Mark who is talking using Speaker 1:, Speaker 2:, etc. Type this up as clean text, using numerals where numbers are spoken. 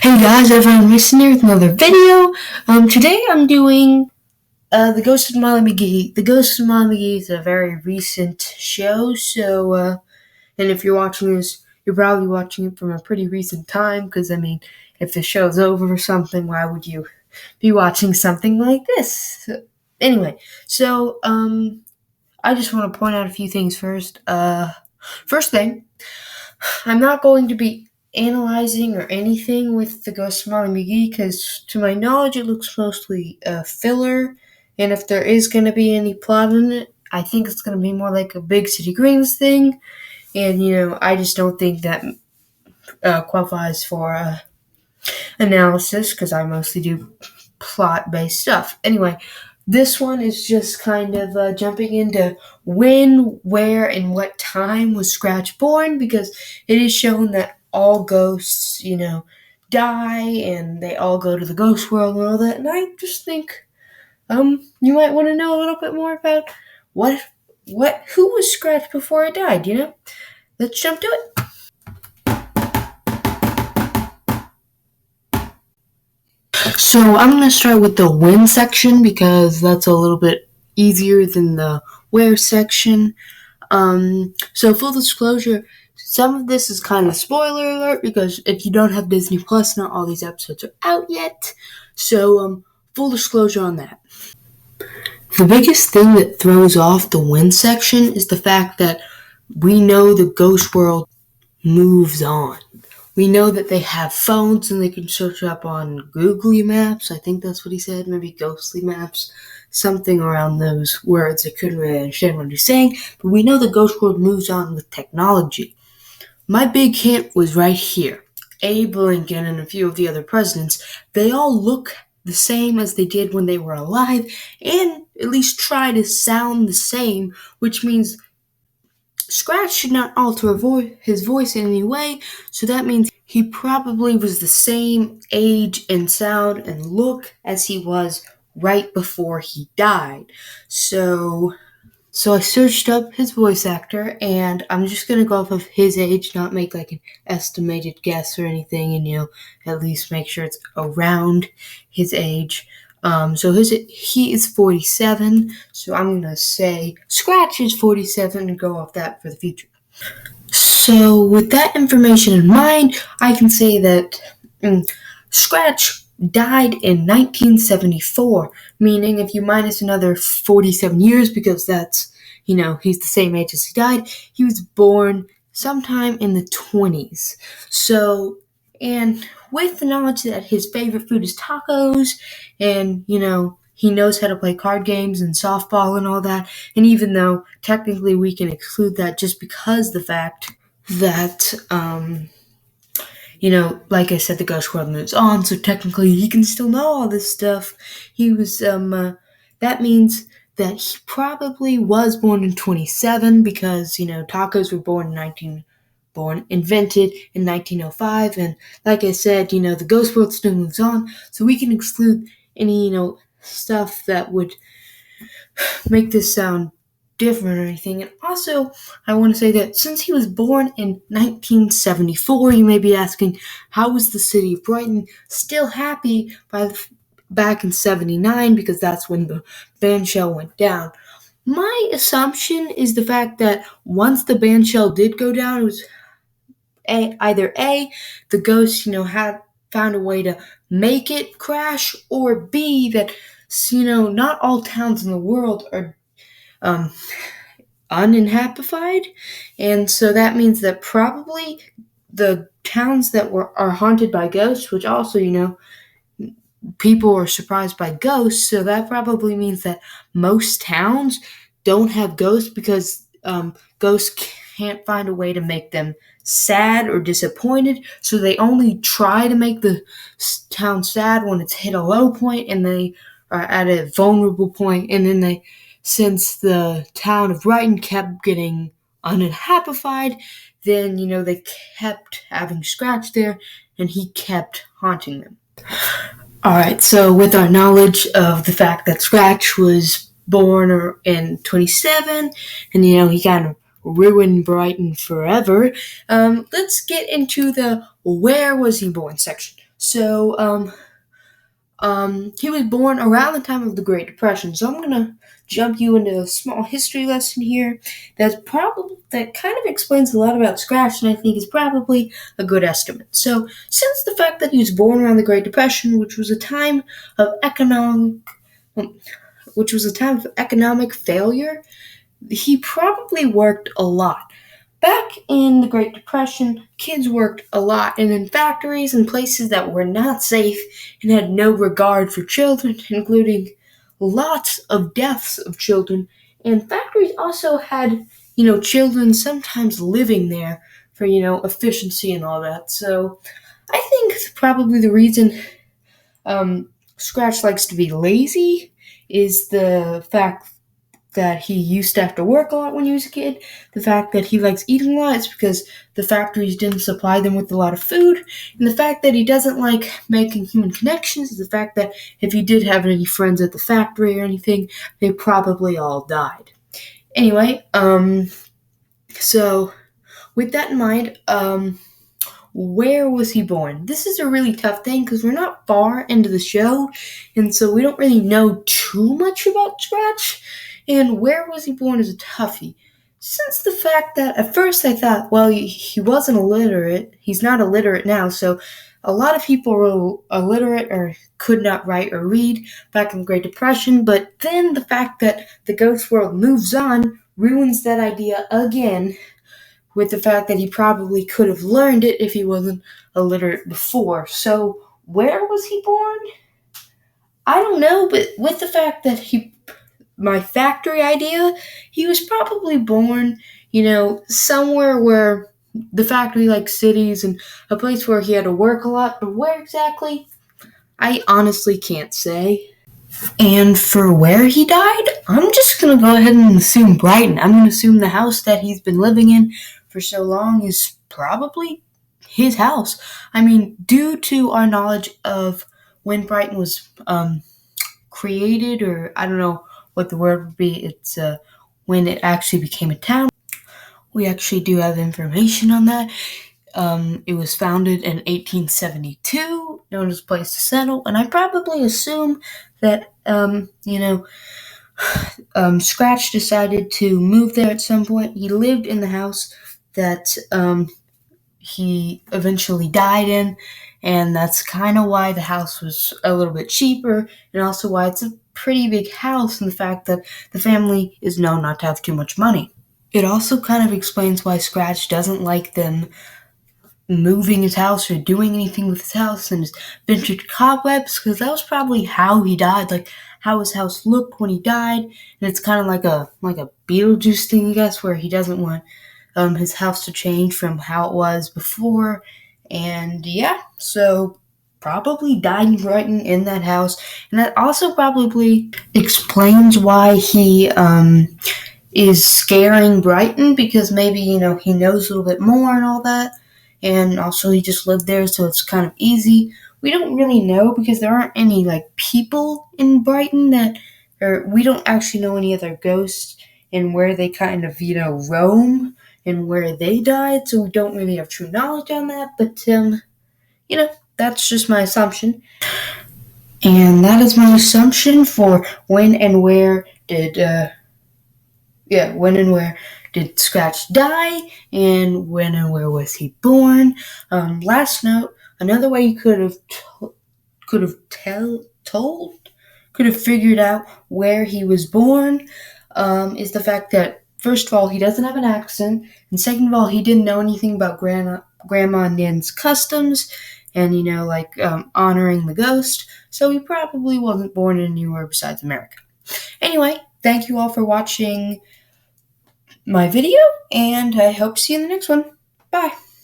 Speaker 1: Hey guys, everyone listening with another video. Today I'm doing The Ghost of Molly McGee. The Ghost of Molly McGee is a very recent show, and if you're watching this, you're probably watching it from a pretty recent time, because, if the show's over or something, why would you be watching something like this? I just want to point out a few things first. First thing, I'm not going to be analyzing or anything with the Ghost of Molly McGee, because to my knowledge it looks mostly filler, and if there is going to be any plot in it, I think it's going to be more like a Big City Greens thing, and I just don't think that qualifies for analysis, because I mostly do plot-based stuff. Anyway, this one is just kind of jumping into when, where, and what time was Scratch born, because it is shown that all ghosts, die and they all go to the ghost world and all that. And I just think, you might want to know a little bit more about who was Scratch before he died. Let's jump to it. So I'm going to start with the when section, because that's a little bit easier than the where section. So full disclosure, some of this is kind of spoiler alert, because if you don't have Disney Plus, not all these episodes are out yet. So full disclosure on that. The biggest thing that throws off the when section is the fact that we know the ghost world moves on. We know that they have phones and they can search up on Googly Maps. I think that's what he said, maybe Ghostly Maps, something around those words. I couldn't really understand what he's saying, but we know the ghost world moves on with technology. My big hint was right here. Abe Lincoln and a few of the other presidents, they all look the same as they did when they were alive, and at least try to sound the same, which means Scratch should not alter his voice in any way, so that means he probably was the same age and sound and look as he was right before he died. So I searched up his voice actor, and I'm just going to go off of his age, not make like an estimated guess or anything, and at least make sure it's around his age. He is 47, so I'm going to say Scratch is 47 and go off that for the future. So with that information in mind, I can say that Scratch died in 1974, meaning if you minus another 47 years, because that's, he's the same age as he died, he was born sometime in the 20s. So, and with the knowledge that his favorite food is tacos, and, he knows how to play card games and softball and all that, and even though technically we can exclude that just because the fact that, like I said, the ghost world moves on, so technically he can still know all this stuff. He was, that means that he probably was born in 27, because, tacos were invented in 1905, and like I said, the ghost world still moves on, so we can exclude any, stuff that would make this sound different or anything. And also, I want to say that since he was born in 1974, you may be asking, how was the city of Brighton still happy back in 79, because that's when the band shell went down? My assumption is the fact that once the band shell did go down, it was either A, the ghosts, had found a way to make it crash, or B, that, not all towns in the world are uninhabited, and so that means that probably the towns that are haunted by ghosts, which also, people are surprised by ghosts, so that probably means that most towns don't have ghosts, because ghosts can't find a way to make them sad or disappointed, so they only try to make the town sad when it's hit a low point and they are at a vulnerable point, and then since the town of Brighton kept getting uninhabited, then, they kept having Scratch there, and he kept haunting them. Alright, so with our knowledge of the fact that Scratch was born in 27, and, he kind of ruined Brighton forever, let's get into the where was he born section. So, he was born around the time of the Great Depression. So I'm gonna jump you into a small history lesson here. That kind of explains a lot about Scratch, and I think is probably a good estimate. So, since the fact that he was born around the Great Depression, of economic, which was a time of economic failure, he probably worked a lot. Back in the Great Depression, kids worked a lot and in factories and places that were not safe and had no regard for children, including lots of deaths of children. And factories also had, children sometimes living there for, efficiency and all that. So I think probably the reason Scratch likes to be lazy is the fact that he used to have to work a lot when he was a kid. The fact that he likes eating a lot is because the factories didn't supply them with a lot of food. And the fact that he doesn't like making human connections is the fact that if he did have any friends at the factory or anything, they probably all died. Anyway, so with that in mind, where was he born? This is a really tough thing because we're not far into the show, and so we don't really know too much about Scratch. And where was he born is a toughie. Since the fact that at first I thought, well, he wasn't illiterate. He's not illiterate now, so a lot of people were illiterate or could not write or read back in the Great Depression, but then the fact that the ghost world moves on ruins that idea again, with the fact that he probably could have learned it if he wasn't illiterate before. So, where was he born? I don't know, but with the fact that my factory idea, he was probably born, somewhere where the factory like cities and a place where he had to work a lot, but where exactly? I honestly can't say. And for where he died, I'm just gonna go ahead and assume Brighton. I'm gonna assume the house that he's been living in for so long is probably his house. I mean, due to our knowledge of when Brighton was created, or I don't know what the word would be, it's when it actually became a town. We actually do have information on that. It was founded in 1872, known as a place to settle, and I probably assume that, Scratch decided to move there at some point. He lived in the house that he eventually died in, and that's kind of why the house was a little bit cheaper, and also why it's a pretty big house, and the fact that the family is known not to have too much money. It also kind of explains why Scratch doesn't like them moving his house or doing anything with his house and his vintage cobwebs, because that was probably how he died, like how his house looked when he died. And it's kind of like a Beetlejuice thing, I guess, where he doesn't want his house to change from how it was before. And yeah, so probably died in Brighton in that house, and that also probably explains why he is scaring Brighton, because maybe he knows a little bit more and all that. And also he just lived there, so it's kind of easy. We don't really know because there aren't any people in Brighton or we don't actually know any other ghosts and where they kind of roam and where they died, so we don't really have true knowledge on that. But that's just my assumption, and that is my assumption for when and where did Scratch die, and when and where was he born? Last note: another way you could have figured out where he was born is the fact that, first of all, he doesn't have an accent, and second of all, he didn't know anything about Grandma and Nan's customs and honoring the ghost, so he probably wasn't born anywhere besides America. Anyway, thank you all for watching my video, and I hope to see you in the next one. Bye.